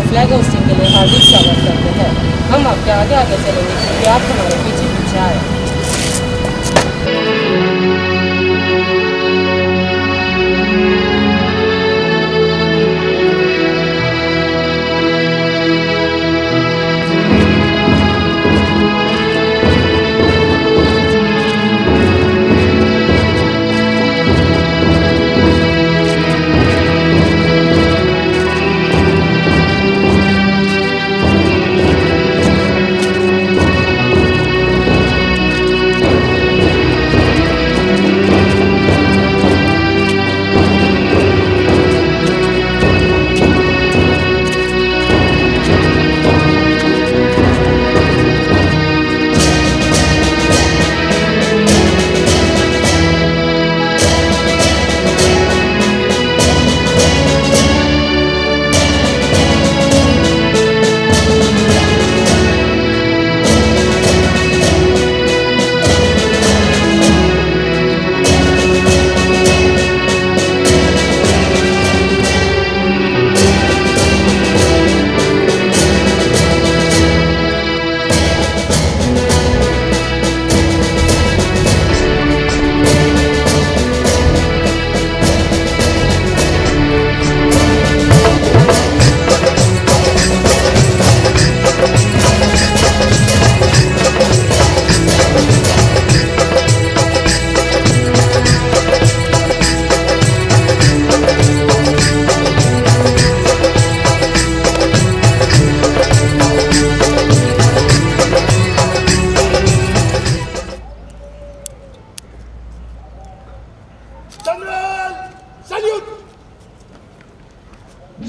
का flag hosting के लिए हार्दिक स्वागत करते हैं। हम आपके आगे आगे चलेंगे क्योंकि आप हमारे पीछे पीछे आए।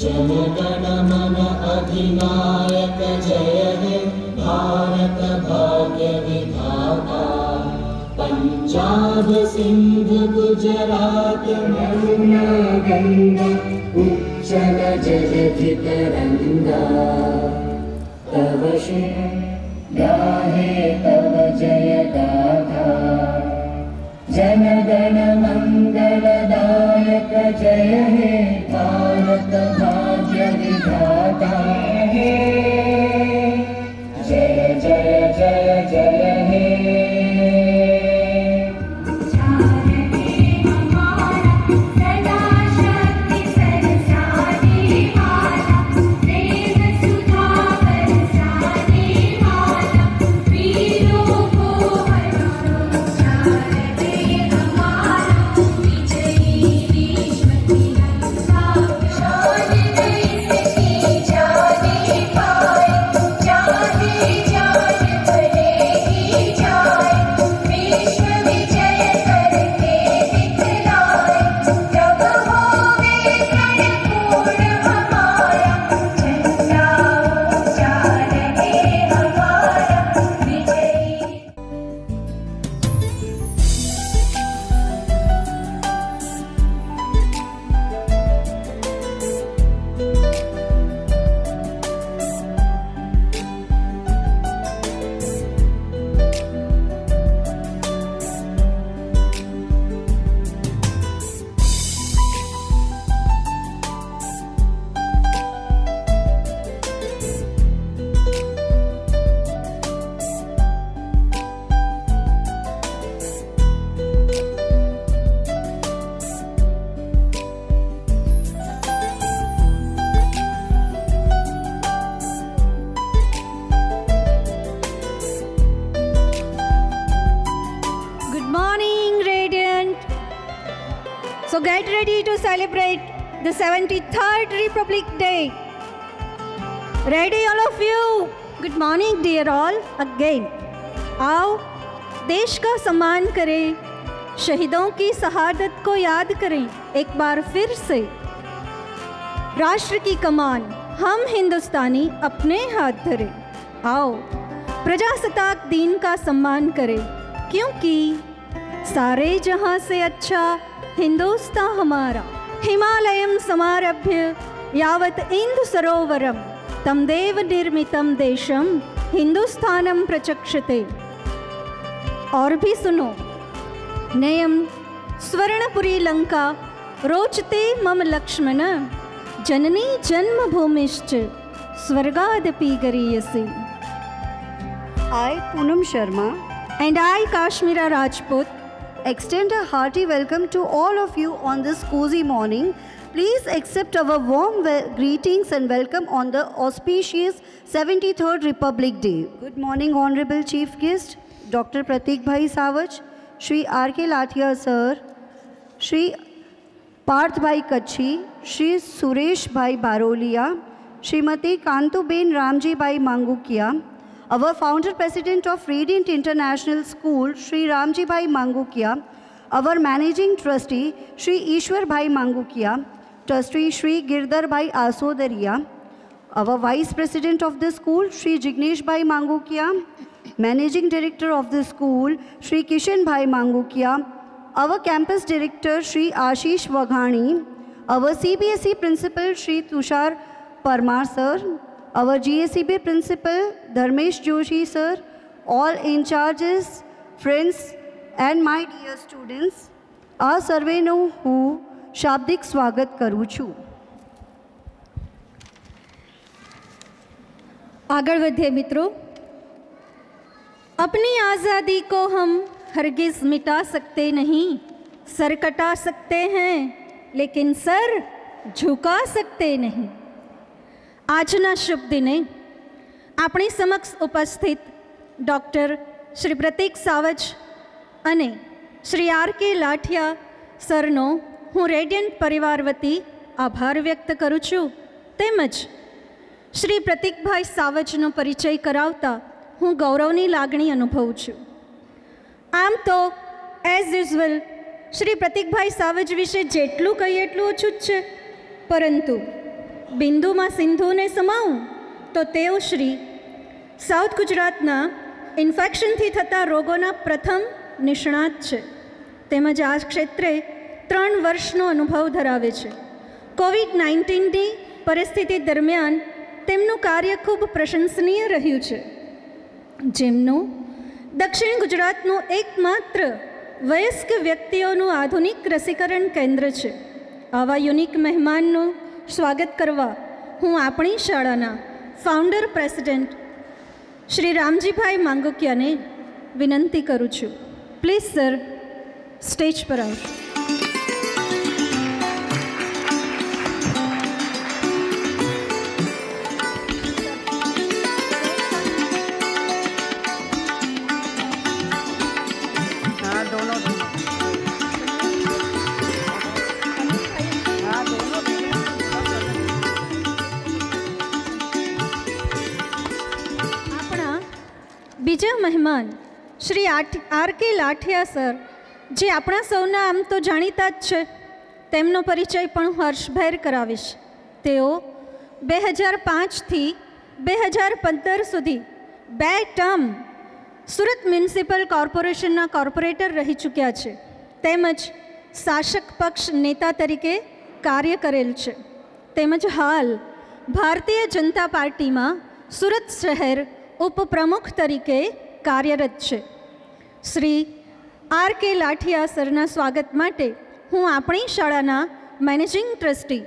जनगण मन अधिनायक जय हे भारत भाग्य विधाता। पंजाब सिंध गुजरात यमुना गंगा उच्चल जलधि तरंगा। तव शुभ गाहे तव जय गाथा। जनगण मंगलदायक जय हे भारत भाग्य विधाता। हे जय जय जय जय हे। So get ready to celebrate the 73rd Republic Day. Ready all of you? Good morning dear all again. आओ देश का सम्मान करें, शहीदों की शहादत को याद करें एक बार फिर से। राष्ट्र की कमान हम हिंदुस्तानी अपने हाथ धरें। आओ प्रजासत्ताक दिन का सम्मान करें, क्योंकि सारे जहां से अच्छा हिंदुस्तान हमारा। हिमालयम समारभ्य यावत इंदु सरोवरम तम देव निर्मितम देशम हिंदुस्तानम प्रचक्षते। और भी सुनो, नयम स्वर्णपुरी लंका रोचते मम लक्ष्मण जननी जन्मभूमिश्च Swargadapi Gariyasi. I, Poonam Sharma, And I, Kashmira Rajput, extend a hearty welcome to all of you on this cozy morning. Please accept our warm greetings and welcome on the auspicious 73rd Republic Day. Good morning, Honorable Chief Guest, Dr. Pratik Bhai Savach, Shri R.K. Lathia Sir, Shri Parth Bhai Kachhi, Shri Suresh Bhai Barolia, Srimati Kantuben Ramji Bhai Mangukia, our founder president of Radiant International School, Shri Ramji Bhai Mangukia, our managing trustee, Shri Ishwar Bhai Mangukia, trustee Shri Girdhar Bhai Asodaria, our vice president of the school, Shri Jignesh Bhai Mangukia, managing director of the school, Shri Kishan Bhai Mangukia, our campus director, Shri Ashish Waghani, our CBSE principal, Shri Tushar Parmar Sir, our GSEB principal, Dharmesh Joshi Sir, all in charges, friends, and my dear students, આ સર્વેનો હું શાબ્દિક સ્વાગત કરું છું. आगळ વધીએ મિત્રો. अपनी आज़ादी को हम हरगिज़ मिटा सकते नहीं, सर कटा सकते हैं लेकिन सर झुका सकते नहीं. આજના શુભ દિને આપણી સમક્ષ ઉપસ્થિત ડૉક્ટર શ્રી પ્રતીક સાવચ અને શ્રી R.K. લાઠિયા સરનો હું રેડિયન્ટ પરિવાર વતી આભાર વ્યક્ત કરું છું. તેમજ શ્રી પ્રતીકભાઈ સાવચનો પરિચય કરાવતા હું ગૌરવની લાગણી અનુભવું છું. આમ તો એઝ યુઝ્યુઅલ શ્રી પ્રતીકભાઈ સાવચ વિશે જેટલું કહીએ એટલું ઓછું જ છે, પરંતુ બિંદુમાં સિંધુને સમાવું તો તેઓ શ્રી સાઉથ ગુજરાતના ઇન્ફેક્શનથી થતા રોગોના પ્રથમ નિષ્ણાત છે. તેમજ આ ક્ષેત્રે 3 વર્ષનો અનુભવ ધરાવે છે. કોવિડ-19ની પરિસ્થિતિ દરમિયાન તેમનું કાર્ય ખૂબ પ્રશંસનીય રહ્યું છે, જેમનું દક્ષિણ ગુજરાતનું એકમાત્ર વયસ્ક વ્યક્તિઓનું આધુનિક રસીકરણ કેન્દ્ર છે. આવા યુનિક મહેમાનનું સ્વાગત કરવા હું આપણી શાળાના ફાઉન્ડર પ્રેસિડેન્ટ શ્રી રામજીભાઈ માંગુકિયાને વિનંતી કરું છું. પ્લીઝ સર, સ્ટેજ પર આવશો. બીજા મહેમાન શ્રી R.K. લાઠિયા સર, જે આપણા સૌના આમ તો જાણીતા જ છે, તેમનો પરિચય પણ હર્ષભેર કરાવીશ. તેઓ 2005થી 2015 સુધી 2 ટર્મ સુરત મ્યુનિસિપલ કોર્પોરેશનના કોર્પોરેટર રહી ચૂક્યા છે, તેમજ શાસક પક્ષ નેતા તરીકે કાર્ય કરેલ છે. તેમજ હાલ ભારતીય જનતા પાર્ટીમાં સુરત શહેર ઉપપ્રમુખ તરીકે કાર્યરત છે. શ્રી R.K. લાઠિયા સરના સ્વાગત માટે હું આપણી શાળાના મેનેજિંગ ટ્રસ્ટી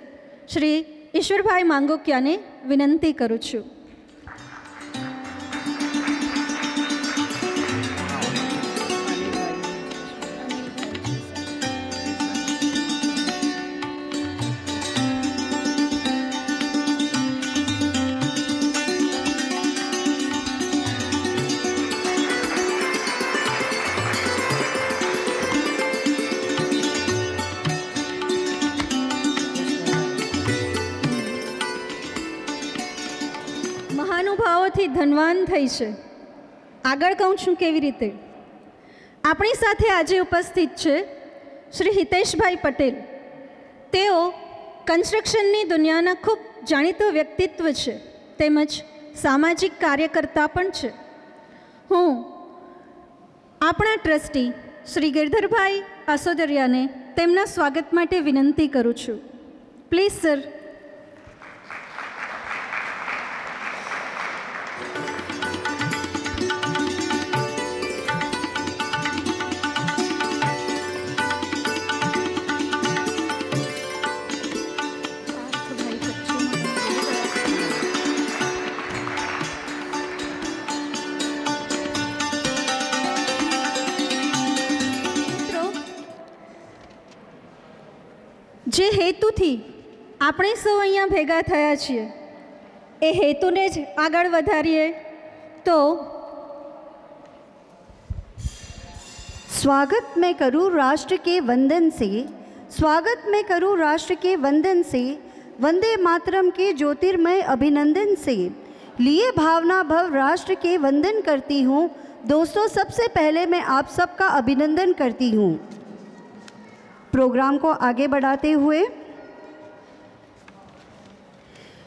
શ્રી ઈશ્વરભાઈ માંગુકિયાને વિનંતી કરું છું. મહાનુભાવોથી ધનવાન થઈ છે. આગળ કહું છું કેવી રીતે. આપણી સાથે આજે ઉપસ્થિત છે શ્રી હિતેશભાઈ પટેલ. તેઓ કન્સ્ટ્રક્શનની દુનિયાના ખૂબ જાણીતો વ્યક્તિત્વ છે, તેમજ સામાજિક કાર્યકર્તા પણ છે. હું આપણા ટ્રસ્ટી શ્રી ગિરધરભાઈ આસોદરિયાને તેમના સ્વાગત માટે વિનંતી કરું છું. Please sir. જે હેતુથી આપણે સૌ અહીંયા ભેગા થયા છીએ એ હેતુને જ આગળ વધારીએ તો स्वागत मैं करूँ राष्ट्र के वंदन से, स्वागत मैं करूँ राष्ट्र के वंदन से, वंदे मातरम के ज्योतिर्मय अभिनंदन से, लिए भावना भव राष्ट्र के वंदन करती हूँ। दोस्तों, सबसे पहले मैं आप सबका अभिनंदन करती हूँ। प्रोग्राम को आगे बढ़ाते हुए,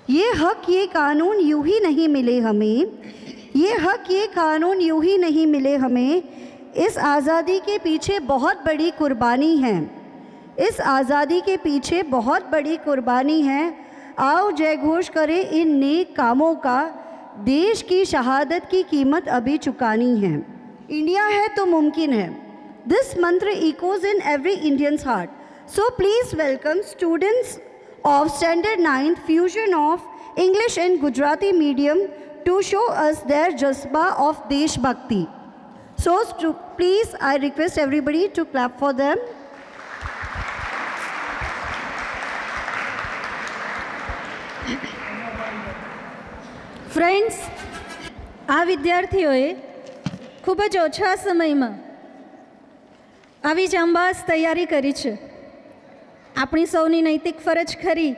ये हक ये कानून यूं ही नहीं मिले हमें, ये हक ये कानून यूं ही नहीं मिले हमें, इस आज़ादी के पीछे बहुत बड़ी कुर्बानी है, इस आज़ादी के पीछे बहुत बड़ी कुर्बानी है। आओ जय घोष करें इन नेक कामों का, देश की शहादत की कीमत अभी चुकानी है। इंडिया है तो मुमकिन है, दिस मंत्र echoes in every Indians heart. So please welcome students of Standard 9th Fusion of English and Gujarati medium to show us their jasba of Desh Bhakti. So please, I request everybody to clap for them. Friends, આ વિદ્યાર્થીઓએ ખૂબ જ ઓછા સમયમાં આવી જાંબાઝ તૈયારી કરી છે। આપણી સૌની નૈતિક ફરજ ખરી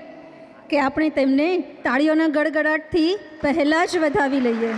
કે આપણે તેમને તાળીઓના ગડગડાટથી પહેલાં જ વધાવી લઈએ।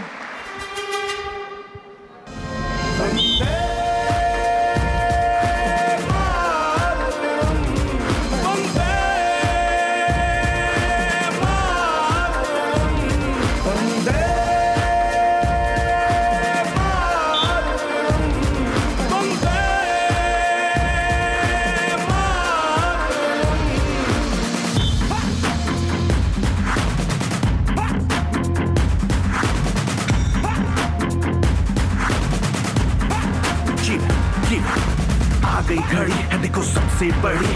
घड़ी है देखो सबसे बड़ी,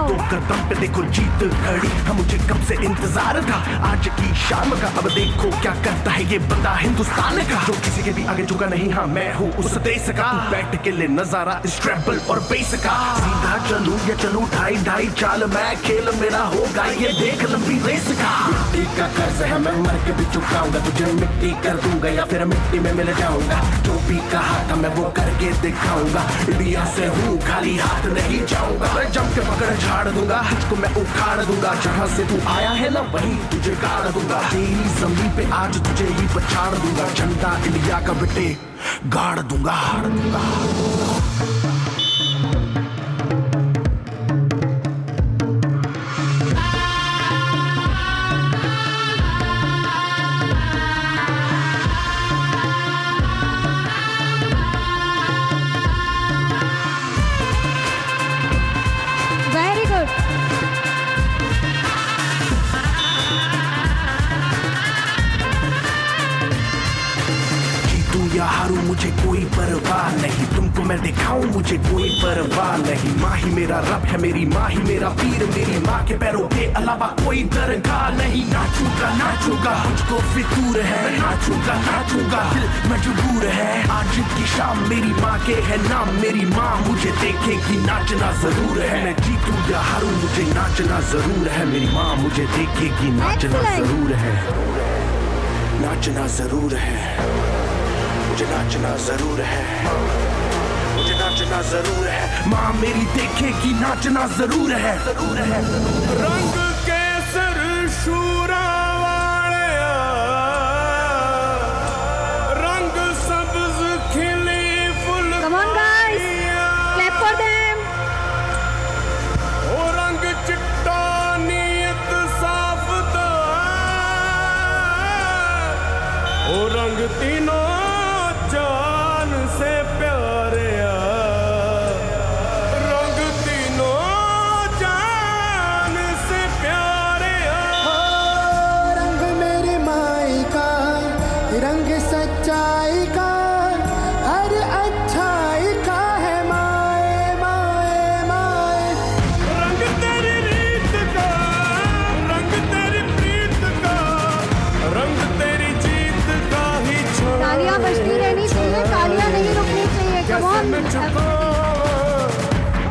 दो कदम पे देखो जीत खड़ी। हम मुझे कब से इंतजार था आज की शाम का, अब देखो क्या करता है ये बंदा हिंदुस्तान का, जो किसी के भी आगे झुका नहीं। हाँ मैं हूँ उस देश का, बैठ के ले नजारा इस ट्रैवल और बेस का। सीधा चलूं या चलूं ढाई ढाई चाल, मैं खेल मेरा होगा ये देख लंबी रेस का। मिट्टी का कर्ज है मैं मर के भी चुकाऊंगा, तुझे मिट्टी कर दूंगा या फिर मिट्टी में मिल जाऊंगा। जो भी कहा था मैं वो करके दिखाऊंगा, इंडिया से हूँ खाली हाथ नहीं जाऊंगा। मैं जम के पकड़ झाड़ दूंगा, तुझको मैं उखाड़ दूंगा। जहां से तू आया है ना वहीं तुझे गाड़ दूंगा। तेरी जमीन पे आज तुझे ही पछाड़ दूंगा, झंडा इंडिया का बेटे गाड़ दूंगा। हारू मुझे कोई परवाह नहीं, तुमको मैं दिखाऊं मुझे कोई परवाह नहीं। माँ ही मेरा रब है, मेरी माँ ही मेरा पीर, मेरी माँ के पैरों के अलावा कोई दरगाह नहीं। नाचूंगा नाचूंगा मुझको फितूर है, मैं नाचूंगा नाचूंगा दिल मजबूर है। आज की शाम मेरी माँ के है नाम, मेरी माँ मुझे देखेगी नाचना जरूर है। मैं जीतूं या हारूं मुझे नाचना जरूर है, मेरी माँ मुझे देखेगी नाचना जरूर है। नाचना जरूर है, मुझे नाचना जरूर है, मुझे नाचना जरूर है। माँ मेरी देखेगी नाचना जरूर है, जरूर है। रंग केसर शूरा वाले, रंग सब्ज खिली full. Come on guys, clap for them. ओ रंग चिट्टा नीयत साफ दा, ओ रंग तीनों जान से प्यारे, रंग तीनों जान से प्यारे। रंग मेरी माई का, रंग सच्चाई का, हर अच्छाई का है माए माए माए। रंग तेरी रीत का, रंग तेरी प्रीत का, रंग तेरी जीत का ही छोड़। तालियां बजती रहनी चाहिए, तालियां नहीं रुकनी चाहिए। Come on.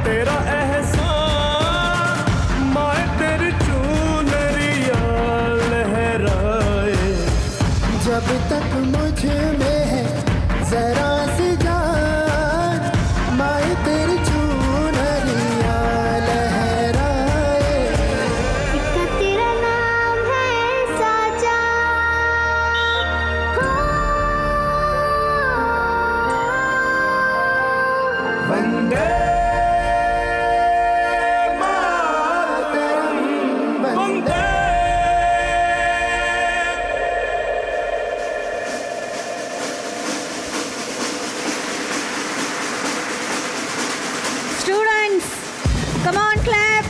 तेरा एहसान अब तक मुझ में है जरा सी जान, माए तेरी चुनरिया लहराए। इसका तेरा नाम है साजा, वंदे मातरम, वंदे। Students, come on, clap.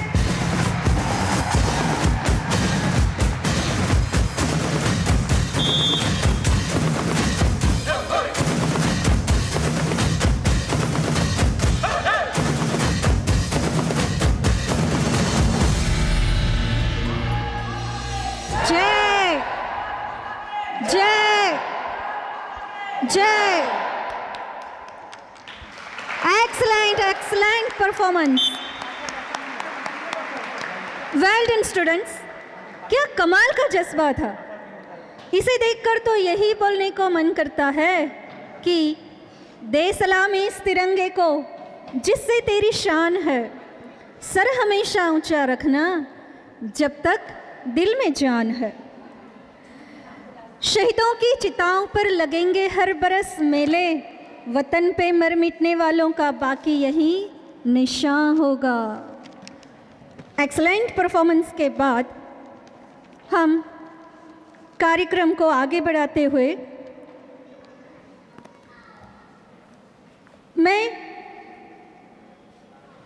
Jay, Jay, Jay. Excellent, excellent performance. Well done, students. क्या कमाल का जज्बा था। इसे देखकर तो यही बोलने को मन करता है कि दे सलामी इस तिरंगे को जिससे तेरी शान है, सर हमेशा ऊंचा रखना जब तक दिल में जान है। शहीदों की चिताओं पर लगेंगे हर बरस मेले, वतन पे मर मिटने वालों का बाकी यही निशान होगा। एक्सलेंट परफॉर्मेंस के बाद हम कार्यक्रम को आगे बढ़ाते हुए मैं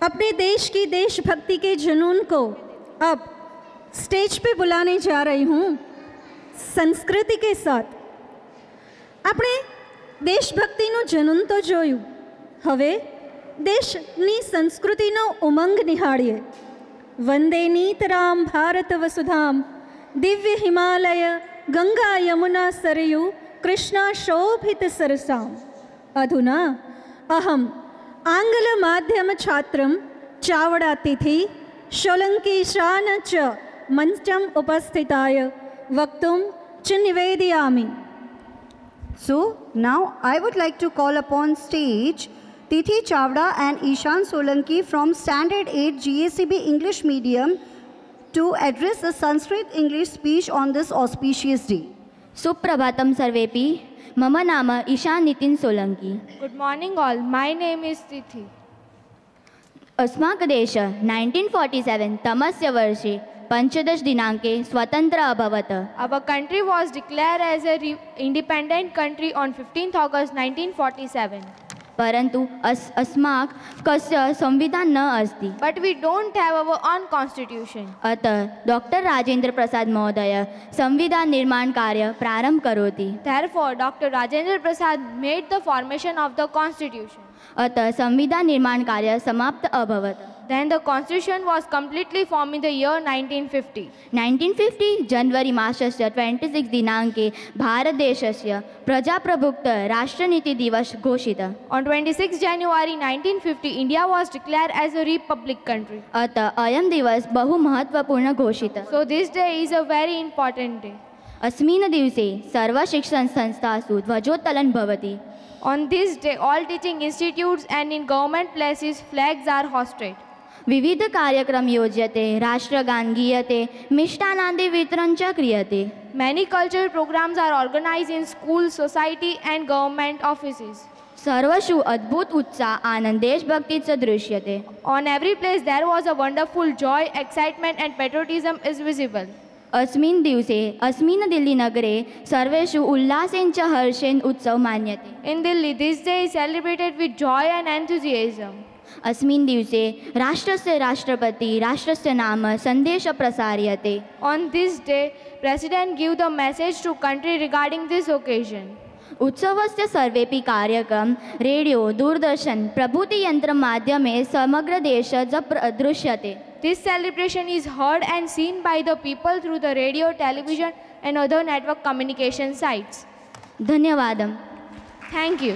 अपने देश की देशभक्ति के जुनून को अब स्टेज पे बुलाने जा रही हूँ संस्कृति के साथ। આપણે દેશભક્તિનું જનૂન તો જોયું, હવે દેશની સંસ્કૃતિનો ઉમંગ નિહાળીએ। વંદે નીતરામ ભારત વસુધામ, દિવ્ય હિમાલય ગંગા યમુના સરયુ કૃષ્ણા શોભિત સરસામ। અધુના અહમ આંગ્લ માધ્યમ છાત્રમ ચાવડા તિથિ સોલંકી શાન ચ મંચમ ઉપસ્થિતાય વક્તુમ ચ નિવેદયામિ। So now I would like to call upon stage Tithi Chavda and Ishan Solanki from Standard 8 GACB English Medium to address a Sanskrit English speech on this auspicious day. Suprabhatam सर्वेपि, मम नाम Ishan Nitin Solanki. Good morning all, my name is Tithi. अस्माक देश 1947 तमस्य वर्षे 15 दिनांके स्वतंत्र अभवत्। Our country was declared as a independent country on 15th August 1947. परंतु अस्माक कस्य संविधान न अस्ति। But we don't have our own constitution. अतः डॉक्टर राजेंद्र प्रसाद महोदय संविधान निर्माण कार्य प्रारंभ करोति। Therefore, Dr. Rajendra Prasad made the formation of the constitution. अतः संविधान निर्माण कार्य समाप्त अभवत्। Then the constitution was completely formed in the year 1950. 1950 जनवरी मासस्य 26 दिनांके भारतदेशस्य प्रजाप्रभुत्व राष्ट्रनीति दिवस घोषित। On 26 January 1950, India was declared as a republic country. अतः अयं दिवस बहु महत्वपूर्ण घोषित। So this day is a very important day. अस्मिन् दिवसे सर्वशिक्षण संस्थासु ध्वजोत्तोलन भवति। On this day, all teaching institutes and in government places flags are hoisted. विविध कार्यक्रम योज्यते, राष्ट्रगान गीयते, मिष्टान्नादि वितरण च क्रियते। Many cultural programs are organized in schools, society and government offices. सर्वषु अद्भुत उत्साह आनंद देशभक्ति च दृश्यते। On every place there was a wonderful joy, excitement and patriotism is visible. अस्मिन् दिवसे अस्मिन् दिल्ली नगरे सर्वेषु उल्लासेन च हर्षेण उत्सव मान्यते। In Delhi, this day is celebrated with joy and enthusiasm. अस्मिन् दिवसे राष्ट्रस्य राष्ट्रपति राष्ट्रस्य नाम संदेश प्रसार्यते। On this day, President give the message to country regarding this occasion. उत्सवस्य सर्वेपि कार्यक्रम रेडियो, दूरदर्शन, प्रभृति यंत्र माध्यमे समग्र देशज दृश्यते। This celebration is heard and seen by the people through the radio, television and other network communication sites. धन्यवाद। Thank you.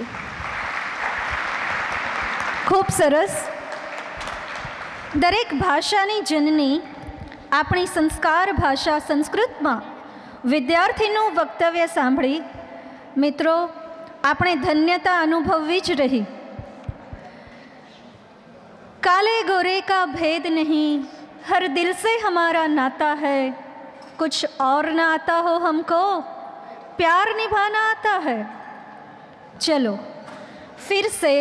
ખૂબ સરસ। દરેક ભાષાની જનની આપણી સંસ્કાર ભાષા સંસ્કૃતમાં વિદ્યાર્થીનું વક્તવ્ય સાંભળી મિત્રો, આપણે ધન્યતા અનુભવવી જ રહી। काले गोरे का भेद नहीं, हर दिल से हमारा नाता है। कुछ और ना आता हो हमको, प्यार निभाना आता है। चलो फिर से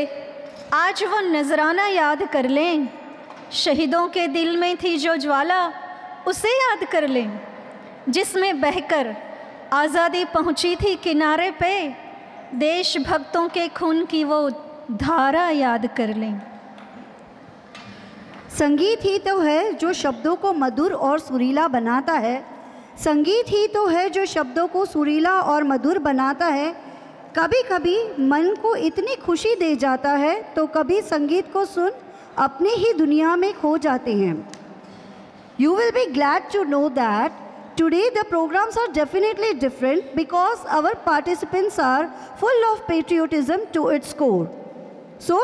आज वो नजराना याद कर लें, शहीदों के दिल में थी जो ज्वाला उसे याद कर लें, जिसमें बहकर आज़ादी पहुंची थी किनारे पे। देशभक्तों के खून की वो धारा याद कर लें। संगीत ही तो है जो शब्दों को मधुर और सुरीला बनाता है। संगीत ही तो है जो शब्दों को सुरीला और मधुर बनाता है। कभी कभी मन को इतनी खुशी दे जाता है तो कभी संगीत को सुन अपने ही दुनिया में खो जाते हैं। You will be glad to know that today the programs are definitely different because our participants are full of patriotism to its core. So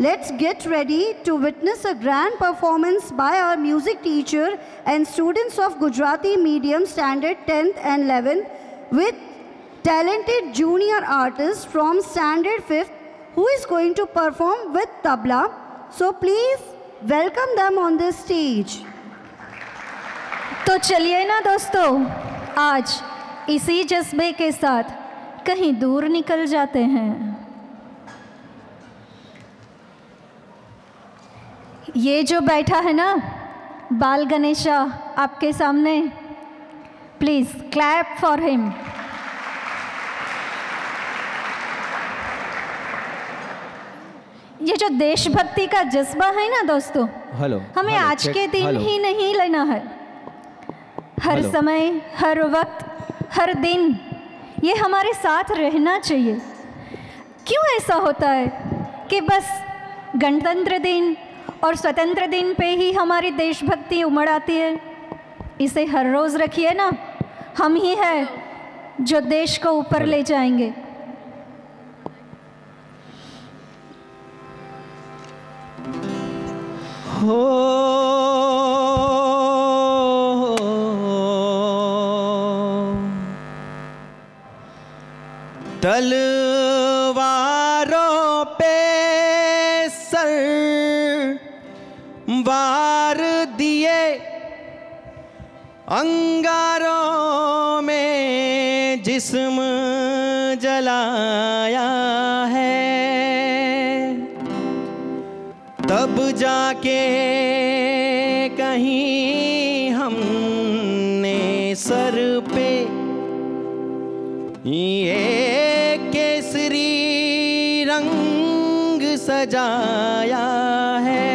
let's get ready to witness a grand performance by our music teacher and students of Gujarati Medium Standard 10th and 11th with talented junior artists from Standard 5th who is going to perform with tabla. So please welcome them on this stage. तो चलिए ना दोस्तों, आज इसी जज्बे के साथ कहीं दूर निकल जाते हैं। ये जो बैठा है ना बाल गणेशा आपके सामने, प्लीज क्लैप फॉर हिम। ये जो देशभक्ति का जज्बा है ना दोस्तों, हमें आज के दिन ही नहीं लेना है, हर समय, हर वक्त, हर दिन ये हमारे साथ रहना चाहिए। क्यों ऐसा होता है कि बस गणतंत्र दिन और स्वतंत्र दिन पे ही हमारी देशभक्ति उमड़ आती है? इसे हर रोज़ रखिए ना, हम ही हैं जो देश को ऊपर ले जाएंगे। हो तलवारों पे सर वार दिए, अंगारों में जिस्म जलाया है, तब जाके कहीं हमने सर पे ये केसरी रंग सजाया है।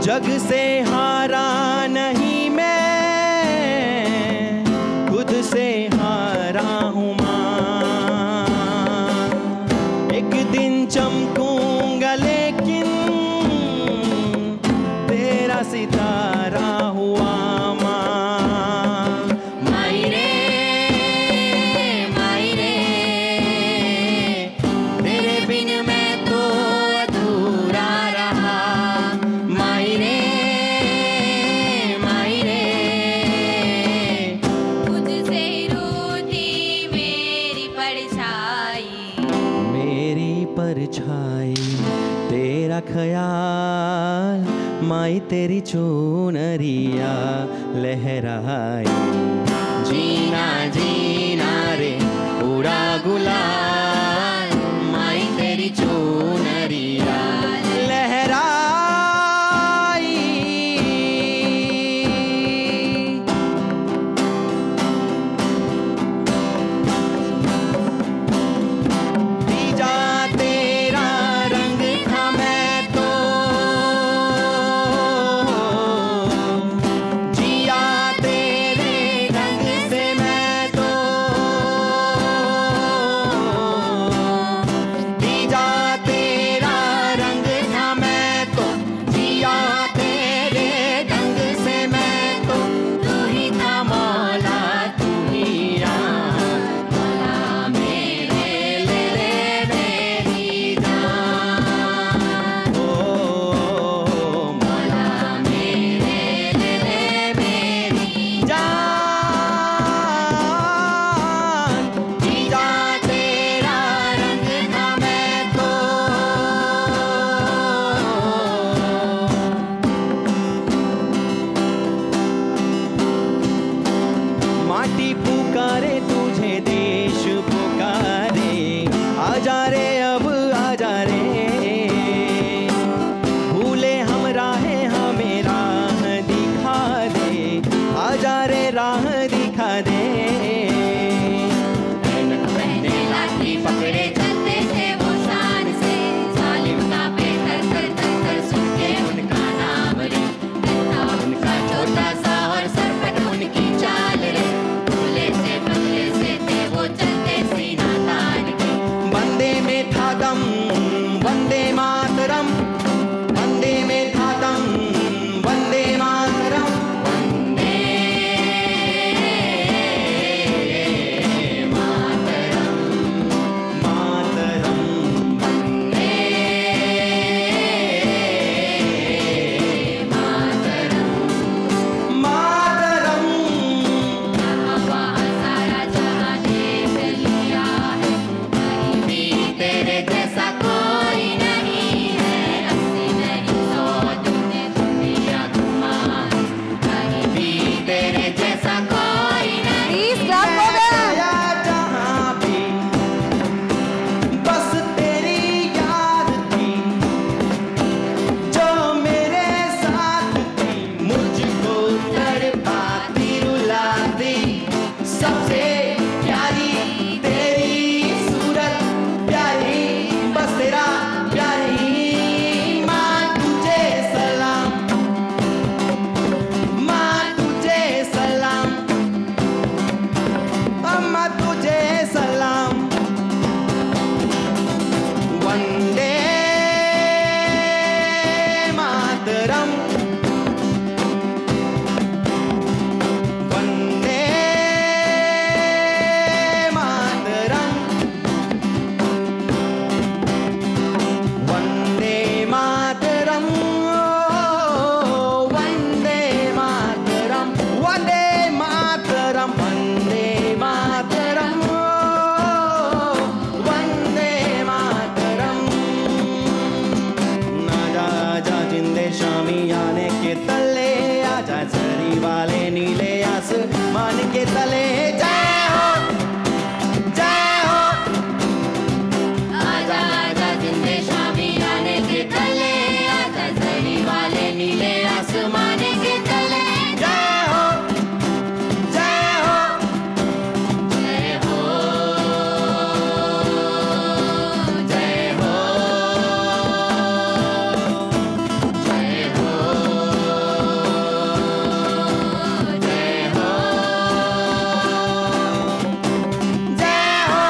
जग से हारा नहीं मैं, खुद से हारा हूँ माँ। एक दिन चमकूंगा लेकिन तेरा सितारा हुआ माँ। मायरे मायरे तेरे बिन मैं तो अधूरा रहा। मायरे मायरे तुझसे रूठी मेरी परछाई, मेरी परछाई तेरा ख्याल, माई तेरी चुनरिया लहराई। जीना जीना रे उड़ा गुलाल, माई तेरी चुनरिया लहराई। तीजा तेरा रंग था मैं तो, जिया तेरे रंग से मैं तो। आसमान के तले जय हो जय हो। आजा आजा जिंदे शामी आने के तले, आजा जरी वाले नीले आसमान के तले जय हो जय हो जय हो जय हो जय हो जय हो जय हो।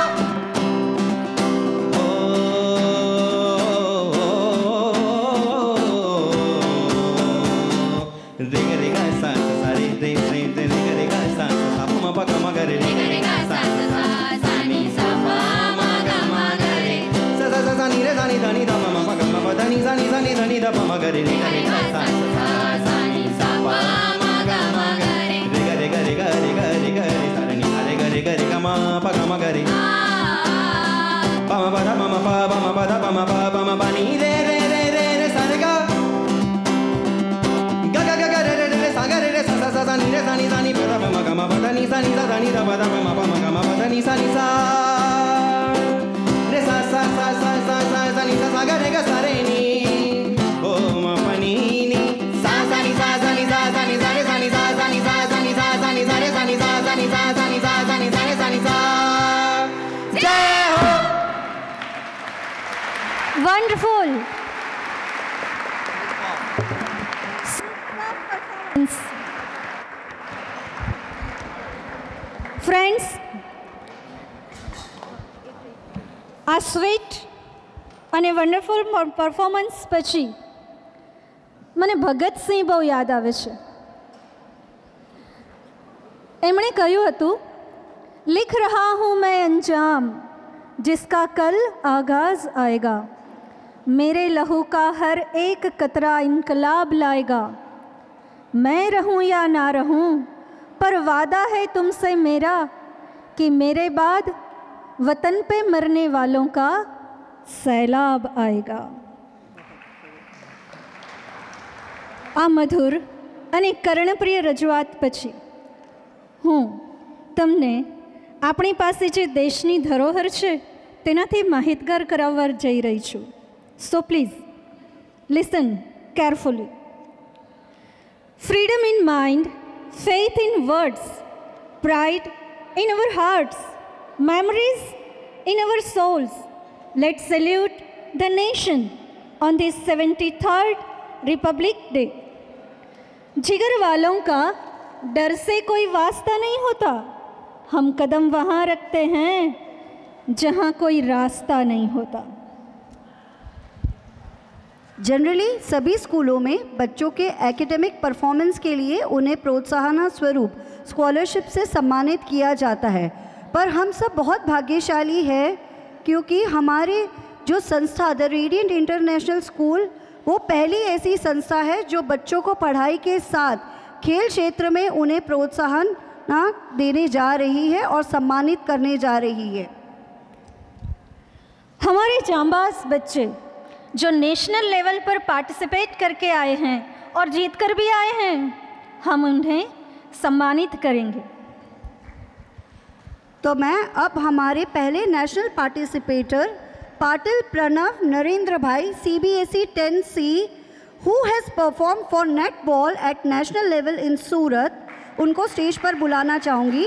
रे ग रे ग सा सा रे रे रे रे रे रे ग सा सा प म प ग म ग रे रे रे गा सा सा सा नी सा पा मा गा मा गा रे सा सा सा सा नी रे सा नी धा नी धा प म प ग म प ध नी सा नी सा नी धा नी धा प म ग रे रे ग रे ग सा सा सा नी सा पा मा गा मा गा रे रे ग रे ग रे ग रे ग रे ग रे सा रे नी सा रे ग रे ग रे ग म प ग म ग रे प म प ध म म प प म प ध प म प प म प नी रे रे रे रे रे सा रे ग ग ग ग ग रे रे रे सा ग रे रे सा सा सा सा नी रे सा नी सा नी प ध प म ग म प ध नी सा नी धा धा नी धा प ध प म प म ग म प ध नी सा रे सा सा सा सा सा सा सा नी सा सा ग रे ग सा रे नी ओ म प नी नी सा सा नी सा सा नी सा सा नी सा रे सा नी सा सा नी सा सा नी सा सा नी सा रे सा नी सा सा नी सा सा नी सा सा नी सा रे सा नी सा। जय हो। Wonderful. Friends, આ સ્વીટ અને વન્ડરફુલ પરફોર્મન્સ પછી મને ભગતસિંહ બહુ યાદ આવે છે. એમણે કહ્યું હતું, लिख रहा हूँ मैं अंजाम जिसका कल आगाज आएगा, मेरे लहू का हर एक कतरा इनकलाब लाएगा, मैं रहूँ या ना रहूँ पर वादा है तुमसे मेरा कि मेरे बाद वतन पे मरने वालों का सैलाब आएगा. आ मधुर અને કર્ણપ્રિય રજૂઆત પછી હું તમને આપણી પાસે જે દેશની ધરોહર છે તેનાથી માહિતગાર કરાવવા જઈ રહી છું. So please listen carefully. Freedom in mind, faith in words, pride in our hearts, memories in our souls. Let's salute the nation on this 73rd Republic Day. जिगर वालों का डर से कोई वास्ता नहीं होता, हम कदम वहाँ रखते हैं जहाँ कोई रास्ता नहीं होता. जनरली सभी स्कूलों में बच्चों के एकेडमिक परफॉर्मेंस के लिए उन्हें प्रोत्साहन स्वरूप स्कॉलरशिप से सम्मानित किया जाता है, पर हम सब बहुत भाग्यशाली हैं क्योंकि हमारे जो संस्था द रेडिएंट इंटरनेशनल स्कूल वो पहली ऐसी संस्था है जो बच्चों को पढ़ाई के साथ खेल क्षेत्र में उन्हें प्रोत्साहन देने जा रही है और सम्मानित करने जा रही है. हमारे जांबाज बच्चे जो नेशनल लेवल पर पार्टिसिपेट करके आए हैं और जीत कर भी आए हैं, हम उन्हें सम्मानित करेंगे. तो मैं अब हमारे पहले नेशनल पार्टिसिपेटर पाटिल प्रणव नरेंद्र भाई CBSE 10C who has performed for netball at national level in Surat, उनको स्टेज पर बुलाना चाहूँगी.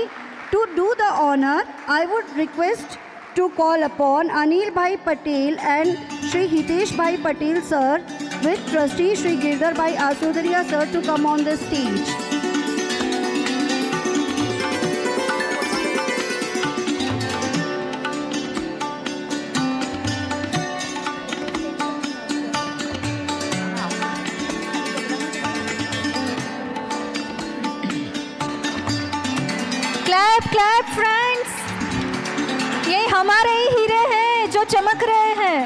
To do the honor, I would request to call upon Anil Bhai Patel and Shri Hitesh Bhai Patel sir with Trustee Shri Girdhar Bhai Asudaria sir to come on the stage. Clap clap friends, ये हमारे ही हीरे हैं जो चमक रहे हैं.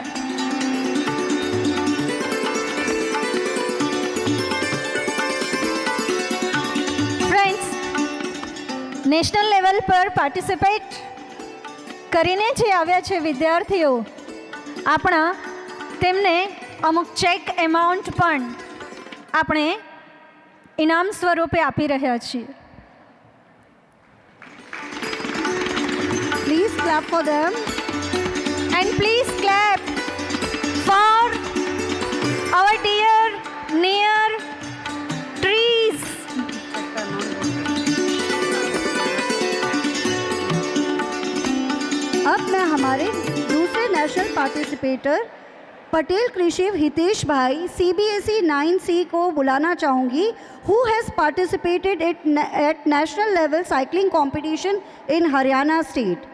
Friends, national level पर participate કરીને જે આવ્યા છે વિદ્યાર્થીઓ, આપણા તેમને અમુક ચેક એમાઉન્ટ પણ આપણે ઇનામ સ્વરૂપે આપી રહ્યા છીએ. clap for them. And please clap for our dear near trees. अब मैं हमारे दूसरे नेशनल पार्टिसिपेटर पटेल कृषि हितेश भाई CBSE 9C को बुलाना चाहूँगी, who has participated at national level cycling competition in Haryana state.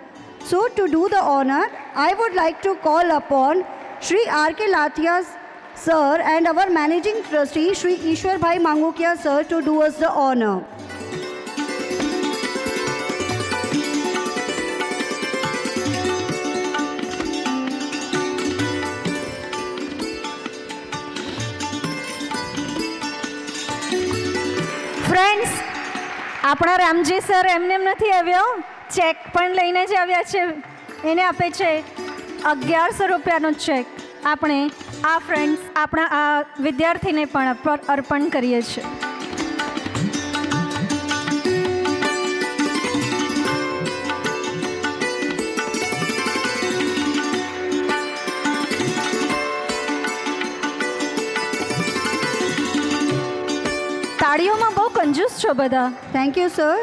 So to do the honor, I would like to call upon Shri R.K. Lathia sir and our managing trustee Shri Ishwar Bhai Mangokia sir to do us the honor. Friends, આપણા Ramji sir એમને એમ નથી આવ્યો, check પણ લઈને જ આવ્યા છે. એને આપે છે 1100 રૂપિયાનો ચેક. આપણે આ ફ્રેન્ડ્સ આપણા આ વિદ્યાર્થીને પણ અર્પણ કરીએ છીએ. તાળીઓમાં બહુ કંજૂસ છો બધા. Thank you sir.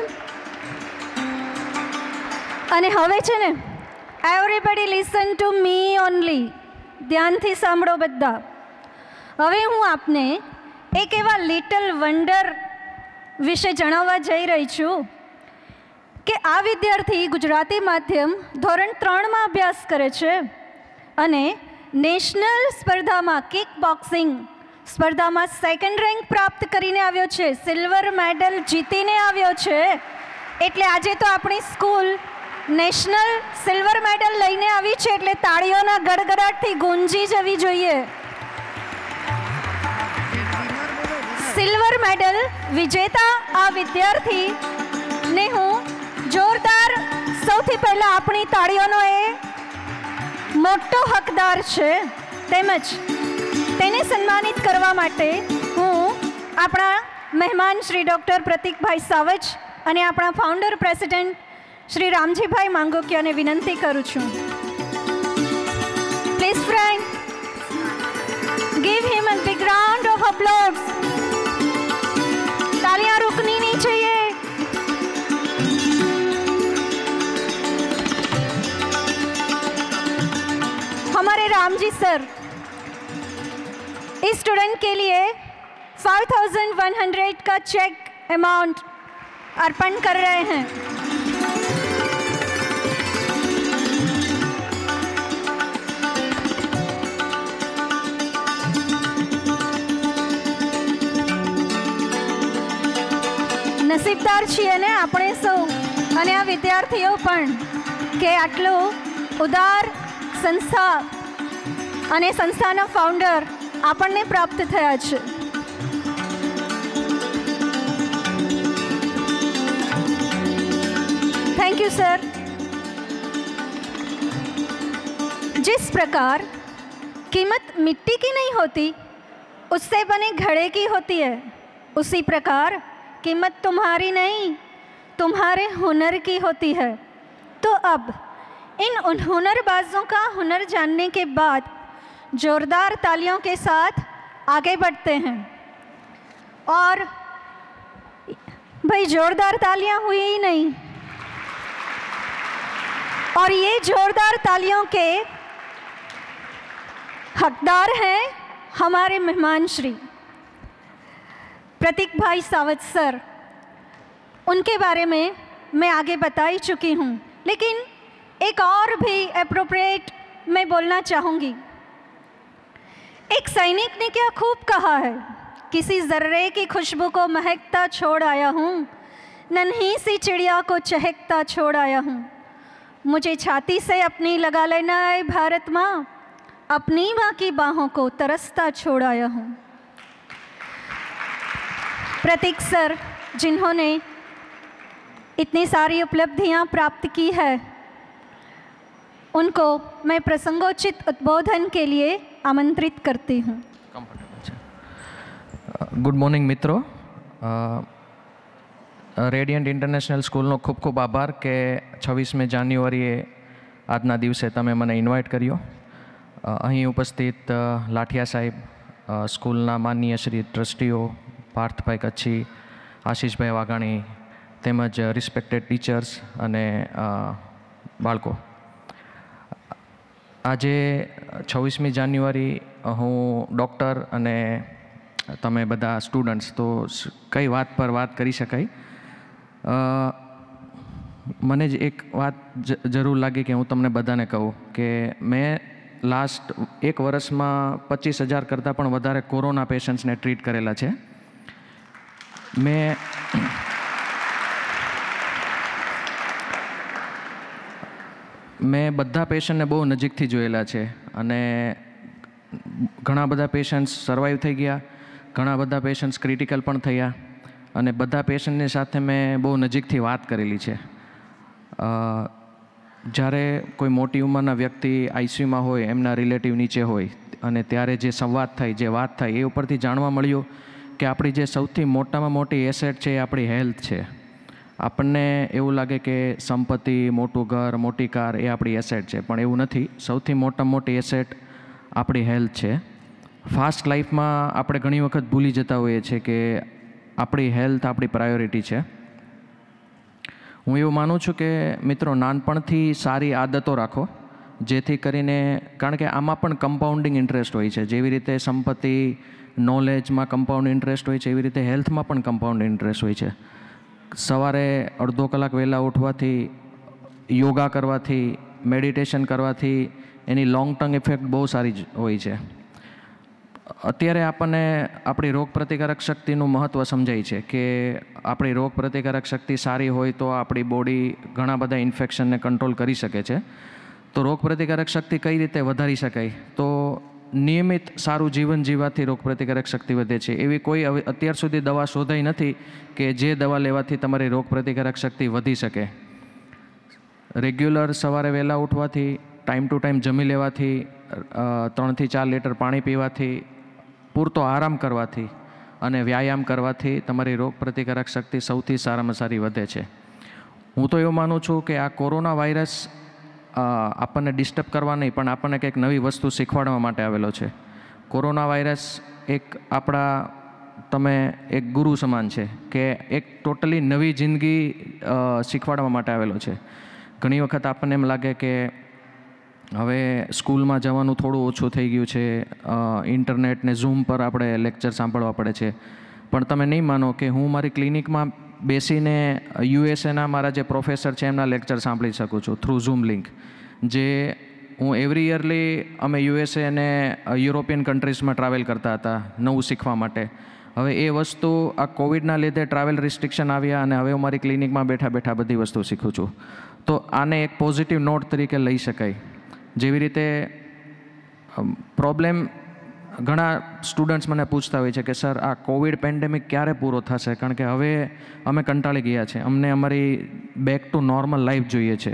અને હવે છે ને, everybody listen to me only. ધ્યાનથી સાંભળો બધા. હવે હું આપને એક એવા લિટલ વન્ડર વિશે જણાવવા જઈ રહી છું કે આ વિદ્યાર્થી ગુજરાતી માધ્યમ ધોરણ 3માં અભ્યાસ કરે છે અને નેશનલ સ્પર્ધામાં કિક બોક્સિંગ સ્પર્ધામાં સેકન્ડ રેન્ક પ્રાપ્ત કરીને આવ્યો છે, સિલ્વર મેડલ જીતીને આવ્યો છે. એટલે આજે તો આપણી સ્કૂલ નેશનલ સિલ્વર મેડલ લઈને આવી છે, એટલે તાળીઓના ગડગડાટથી ગુંજી જવી જોઈએ. સિલ્વર મેડલ વિજેતા આ વિદ્યાર્થીને હું જોરદાર, સૌથી પહેલાં આપણી તાળીઓનો એ મોટો હકદાર છે, તેમજ તેને સન્માનિત કરવા માટે હું આપણા મહેમાન શ્રી ડૉક્ટર પ્રતિકભાઈ સાવજ અને આપણા ફાઉન્ડર પ્રેસિડેન્ટ શ્રી રામજીભાઈ માંગોકિયાને વિનંતી કરું છું. Please friend, give him a big round of applause. तालियां रुकनी नहीं चाहिए. हमारे रामजी सर इस स्टूडेंट के लिए 5100 का चेक अमाउंट अर्पण कर रहे हैं. નસીબદાર છીએ ને આપણે સૌ અને આ વિદ્યાર્થીઓ પણ કે આટલું ઉદાર સંસ્થા અને સંસ્થાના ફાઉન્ડર આપણને પ્રાપ્ત થયા છે. Thank you sir. जिस प्रकार कीमत मिट्टी की नहीं होती, उससे बने घड़े की होती है, उसी प्रकार कीमत तुम्हारी नहीं, तुम्हारे हुनर की होती है. तो अब इन उन हुनरबाजों का हुनर जानने के बाद जोरदार तालियों के साथ आगे बढ़ते हैं. और भाई जोरदार तालियां हुई ही नहीं, और ये जोरदार तालियों के हकदार हैं हमारे मेहमान श्री प्रतीक भाई सावज सर. उनके बारे में मैं आगे बता ही चुकी हूँ, लेकिन एक और भी एप्रोप्रिएट मैं बोलना चाहूँगी. एक सैनिक ने क्या खूब कहा है, किसी जर्रे की खुशबू को महकता छोड़ आया हूँ, नन्ही सी चिड़िया को चहकता छोड़ आया हूँ. मुझे छाती से अपनी लगा लेना है भारत माँ, अपनी माँ की बाहों को तरसता छोड़ आया हूँ. प्रतीक सर जिन्होंने इतनी सारी उपलब्धियाँ प्राप्त की है, उनको मैं प्रसंगोचित उद्बोधन के लिए आमंत्रित करती हूँ. गुड मॉर्निंग मित्रों. રેડિયન્ટ ઇન્ટરનેશનલ સ્કૂલનો ખૂબ ખૂબ આભાર કે 26મી જાન્યુઆરીએ આજના દિવસે તમે મને ઇન્વાઇટ કર્યો. અહીં ઉપસ્થિત લાઠિયા સાહેબ, સ્કૂલના માનનીય શ્રી ટ્રસ્ટીઓ, પાર્થભાઈ કચ્છી, આશીષભાઈ વાઘાણી, તેમજ રિસ્પેક્ટેડ ટીચર્સ અને બાળકો. આજે 26મી જાન્યુઆરી હું ડૉક્ટર અને તમે બધા સ્ટુડન્ટ્સ, તો કઈ વાત પર વાત કરી શકાય. મને જ એક વાત જરૂર લાગી કે હું તમને બધાને કહું કે મેં લાસ્ટ 1 વર્ષમાં 25,000 કરતાં પણ વધારે કોરોના પેશન્ટ્સને ટ્રીટ કરેલા છે. મેં બધા પેશન્ટને બહુ નજીકથી જોયેલા છે અને ઘણા બધા પેશન્ટ્સ સર્વાઈવ થઈ ગયા, ઘણા બધા પેશન્ટ્સ ક્રિટિકલ પણ થયા અને બધા પેશન્ટની સાથે મેં બહુ નજીકથી વાત કરેલી છે. જ્યારે કોઈ મોટી ઉંમરના વ્યક્તિ આઈસીયુમાં હોય, એમના રિલેટિવ નીચે હોય અને ત્યારે જે સંવાદ થાય, જે વાત થાય, એ ઉપરથી જાણવા મળ્યું કે આપણી જે સૌથી મોટામાં મોટી એસેટ છે એ આપણી હેલ્થ છે. આપણને એવું લાગે કે સંપત્તિ, મોટું ઘર, મોટી કાર એ આપણી એસેટ છે, પણ એવું નથી. સૌથી મોટામાં મોટી એસેટ આપણી હેલ્થ છે. ફાસ્ટ લાઈફમાં આપણે ઘણી વખત ભૂલી જતા હોઈએ છીએ કે આપણી હેલ્થ આપણી પ્રાયોરિટી છે. હું એવું માનું છું કે મિત્રો, નાનપણથી સારી આદતો રાખો, જેથી કરીને, કારણ કે આમાં પણ કમ્પાઉન્ડિંગ ઇન્ટરેસ્ટ હોય છે. જેવી રીતે સંપત્તિ, નોલેજમાં કમ્પાઉન્ડ ઇન્ટરેસ્ટ હોય છે, એવી રીતે હેલ્થમાં પણ કમ્પાઉન્ડ ઇન્ટરેસ્ટ હોય છે. સવારે અડધો કલાક વહેલા ઉઠવાથી, યોગા કરવાથી, મેડિટેશન કરવાથી એની લોંગ ટર્મ ઇફેક્ટ બહુ સારી હોય છે. અત્યારે આપણને આપણી રોગ પ્રતિકારક શક્તિનું મહત્ત્વ સમજાય છે કે આપણી રોગ પ્રતિકારક શક્તિ સારી હોય તો આપણી બોડી ઘણા બધા ઇન્ફેક્શનને કંટ્રોલ કરી શકે છે. તો રોગ પ્રતિકારક શક્તિ કઈ રીતે વધારી શકાય? તો નિયમિત સારું જીવન જીવવાથી રોગ પ્રતિકારક શક્તિ વધે છે. એવી કોઈ અત્યાર સુધી દવા શોધાઈ નથી કે જે દવા લેવાથી તમારી રોગ પ્રતિકારક શક્તિ વધી શકે. રેગ્યુલર સવારે વહેલા ઉઠવાથી, ટાઈમ ટુ ટાઈમ જમી લેવાથી, 3 થી 4 લીટર પાણી પીવાથી, પૂરતો આરામ કરવાથી અને વ્યાયામ કરવાથી તમારી રોગ પ્રતિકારક શક્તિ સૌથી સારામાં સારી વધે છે. હું તો એવું માનું છું કે આ કોરોના વાયરસ આપણને ડિસ્ટર્બ કરવા નહીં, પણ આપણને કંઈક નવી વસ્તુ શીખવાડવા માટે આવેલો છે. કોરોના વાયરસ તમે એક ગુરુ સમાન છે કે એક ટોટલી નવી જિંદગી શીખવાડવા માટે આવેલો છે. ઘણી વખત આપણને એમ લાગે કે હવે સ્કૂલમાં જવાનું થોડું ઓછું થઈ ગયું છે, ઇન્ટરનેટ ને ઝૂમ પર આપણે લેક્ચર સાંભળવા પડે છે. પણ તમે નહીં માનો કે હું મારી ક્લિનિકમાં બેસીને યુએસએના મારા જે પ્રોફેસર છે એમના લેક્ચર સાંભળી શકું છું થ્રુ ઝૂમ લિંક. જે હું એવરી યરલી અમે યુએસએ અને યુરોપિયન કન્ટ્રીઝમાં ટ્રાવેલ કરતા હતા નવું શીખવા માટે. હવે એ વસ્તુ આ કોવિડના લીધે ટ્રાવેલ રિસ્ટ્રિક્શન આવ્યા અને હવે હું મારી ક્લિનિકમાં બેઠા બેઠા બધી વસ્તુ શીખું છું. તો આને એક પોઝિટિવ નોટ તરીકે લઈ શકાય. જેવી રીતે પ્રોબ્લેમ ઘણા સ્ટુડન્ટ્સ મને પૂછતા હોય છે કે સર, આ કોવિડ પેન્ડેમિક ક્યારે પૂરો થશે? કારણ કે હવે અમે કંટાળી ગયા છે, અમને અમારી બેક ટુ નોર્મલ લાઈફ જોઈએ છે.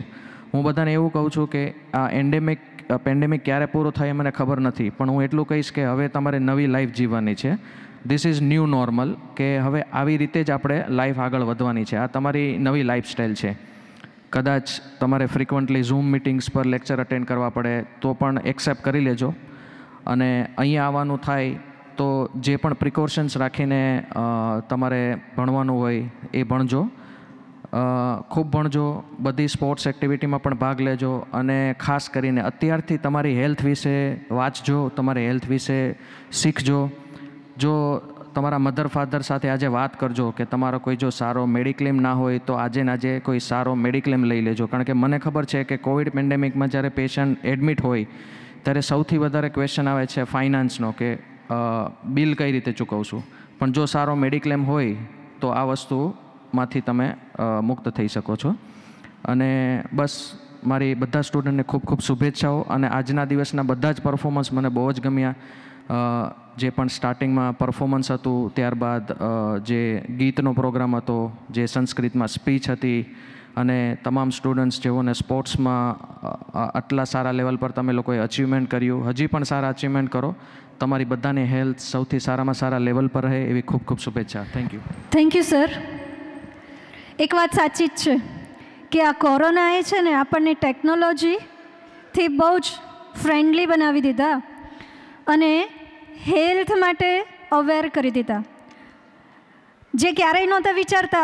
હું બધાને એવું કહું છું કે આ પેન્ડેમિક ક્યારે પૂરો થાય મને ખબર નથી, પણ હું એટલું કહીશ કે હવે તમારે નવી લાઈફ જીવવાની છે. ધીસ ઇઝ ન્યૂ નોર્મલ, કે હવે આવી રીતે જ આપણે લાઈફ આગળ વધવાની છે. આ તમારી નવી લાઈફસ્ટાઈલ છે. કદાચ તમારે ફ્રિકવન્ટલી ઝૂમ મિટિંગ્સ પર લેક્ચર અટેન્ડ કરવા પડે તો પણ એક્સેપ્ટ કરી લેજો. અને અહીંયા આવવાનું થાય તો જે પણ પ્રિકોશન્સ રાખીને તમારે ભણવાનું હોય એ ભણજો, ખૂબ ભણજો, બધી સ્પોર્ટ્સ એક્ટિવિટીમાં પણ ભાગ લેજો અને ખાસ કરીને અત્યારથી તમારી હેલ્થ વિશે વાંચજો, તમારી હેલ્થ વિશે શીખજો. જો તમારા મધર ફાધર સાથે આજે વાત કરજો કે તમારો કોઈ જો સારો મેડિક્લેમ ના હોય તો આજે ને આજે કોઈ સારો મેડિક્લેમ લઈ લેજો. કારણ કે મને ખબર છે કે કોવિડ પેન્ડેમિકમાં જ્યારે પેશન્ટ એડમિટ હોય ત્યારે સૌથી વધારે ક્વેશ્ચન આવે છે ફાઇનાન્સનો, કે બિલ કઈ રીતે ચૂકવશું. પણ જો સારો મેડિક્લેમ હોય તો આ વસ્તુમાંથી તમે મુક્ત થઈ શકો છો. અને બસ મારી બધા સ્ટુડન્ટને ખૂબ ખૂબ શુભેચ્છાઓ. અને આજના દિવસના બધા જ પરફોર્મન્સ મને બહુ જ ગમ્યા. જે પણ સ્ટાર્ટિંગમાં પરફોર્મન્સ હતું, ત્યારબાદ જે ગીતનો પ્રોગ્રામ હતો, જે સંસ્કૃતમાં સ્પીચ હતી, અને તમામ સ્ટુડન્ટ્સ જેઓને સ્પોર્ટ્સમાં આટલા સારા લેવલ પર તમે લોકોએ અચીવમેન્ટ કર્યું, હજી પણ સારા અચીવમેન્ટ કરો. તમારી બધાની હેલ્થ સૌથી સારામાં સારા લેવલ પર રહે એવી ખૂબ ખૂબ શુભેચ્છા. Thank you. Thank you sir. એક વાત સાચી જ છે કે આ કોરોનાએ છે ને આપણને ટેકનોલોજી થી બહુ જ ફ્રેન્ડલી બનાવી દીધા અને હેલ્થ માટે અવેર કરી દીધા. જે ક્યારેય નહોતા વિચારતા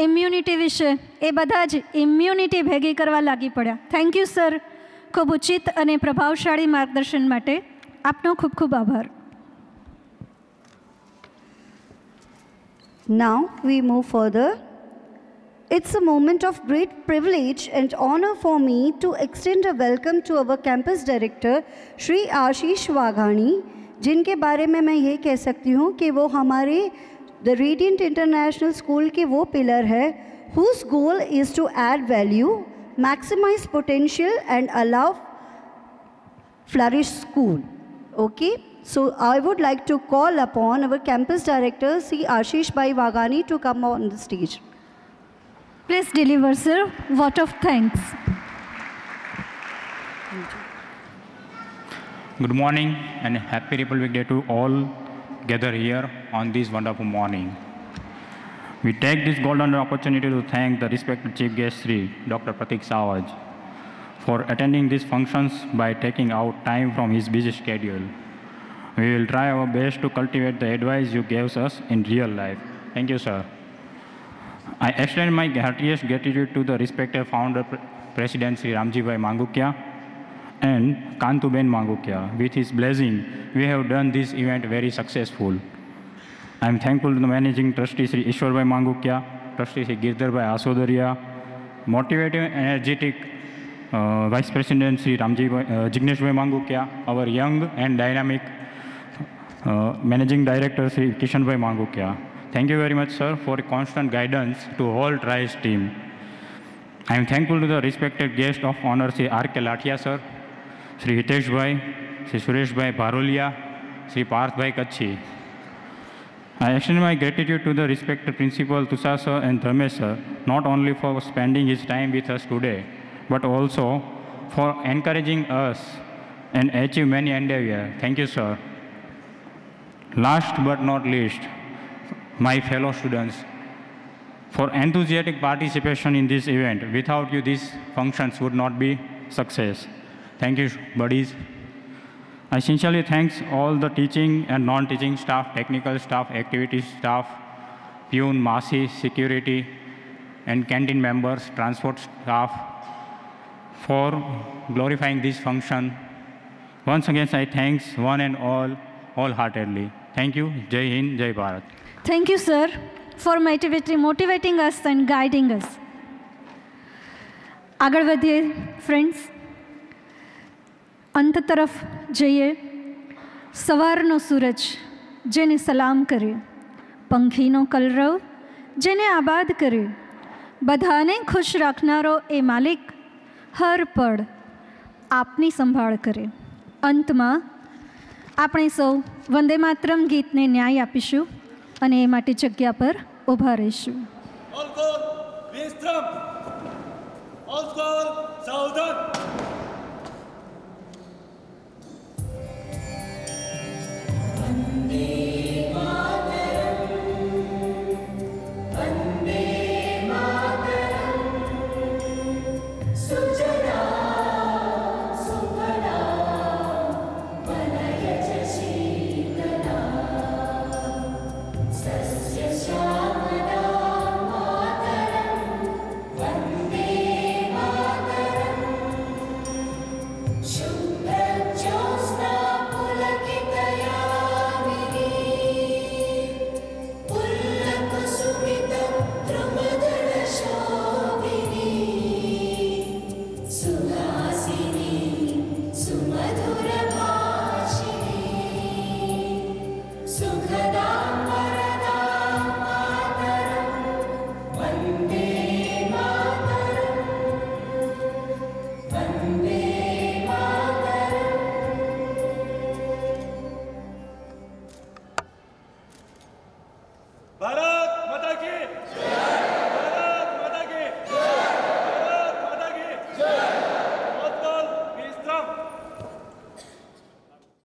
ઇમ્યુનિટી વિશે, એ બધા જ ઇમ્યુનિટી ભેગી કરવા લાગી પડ્યા. થેન્ક યુ સર, ખૂબ ઉચિત અને પ્રભાવશાળી માર્ગદર્શન માટે આપનો ખૂબ ખૂબ આભાર. Now we move further. It's a moment of great privilege and honor for me to extend a welcome to our campus director Shri Ashish Vaghani, जिनके बारे में मैं ये कह सकती हूँ कि वो हमारे द रेडियंट इंटरनेशनल स्कूल के वो पिलर है whose goal is to add value, maximize potential and allow flourish school. Okay, so I would like to call upon our campus director Sri Ashish Bhai Waghani to come on the stage. Please deliver, sir, vote of thanks. Good morning and happy Republic Day to all gathered here on this wonderful morning. We take this golden opportunity to thank the respected Chief Guest Sri Dr. Pratik Sawaj for attending these functions by taking out time from his busy schedule. We will try our best to cultivate the advice you gave us in real life. Thank you, sir. I extend my heartiest gratitude to the respected founder, President Sri Ramjibhai Mangukia and Kantuben Mangukia. With his blessing, we have done this event very successful. I am thankful to the Managing Trustee Sri Ishwarbhai Mangukia, Trustee Sri Girdharbai Asodaria, motivating and energetic Vice President Sri Jigneshbhai Mangukia, our young and dynamic Managing Director Sri Kishanbhai Mangukia. Thank you very much, sir, for constant guidance to whole TRICE team. I am thankful to the respected guest of honor, Sri R.K. Lathia, sir, Sri Hitesh Bhai, Sri Suresh Bhai Bharolia, Sri Parth Bhai Kachhi. I extend my gratitude to the respected Principal Tushar sir and Dhamesh sir, not only for spending his time with us today, but also for encouraging us and achieve many endeavors. Thank you, sir. Last but not least, my fellow students, for enthusiastic participation in this event. Without you, these functions would not be success. Thank you, buddies. I sincerely thank all the teaching and non-teaching staff, technical staff, activities staff, peon, Masi, security, and canteen members, transport staff for glorifying this function. Once again, I thank one and all wholeheartedly. Thank you. Jai Hind, Jai Bharat. Thank you, sir, for motivating us and guiding us. આગળ વધીએ friends, અંત તરફ જઈએ. સવારનો સૂરજ જેને સલામ કરે, પંખીનો કલરવ જેને આબાદ કરે, બધાને ખુશ રાખનારો એ માલિક હર પળ આપની સંભાળ કરે. અંતમાં આપણે સૌ વંદે માતરમ ગીતને ન્યાય આપીશું અને એ માટે જગ્યા પર ઊભા રહીશું. भारत माता की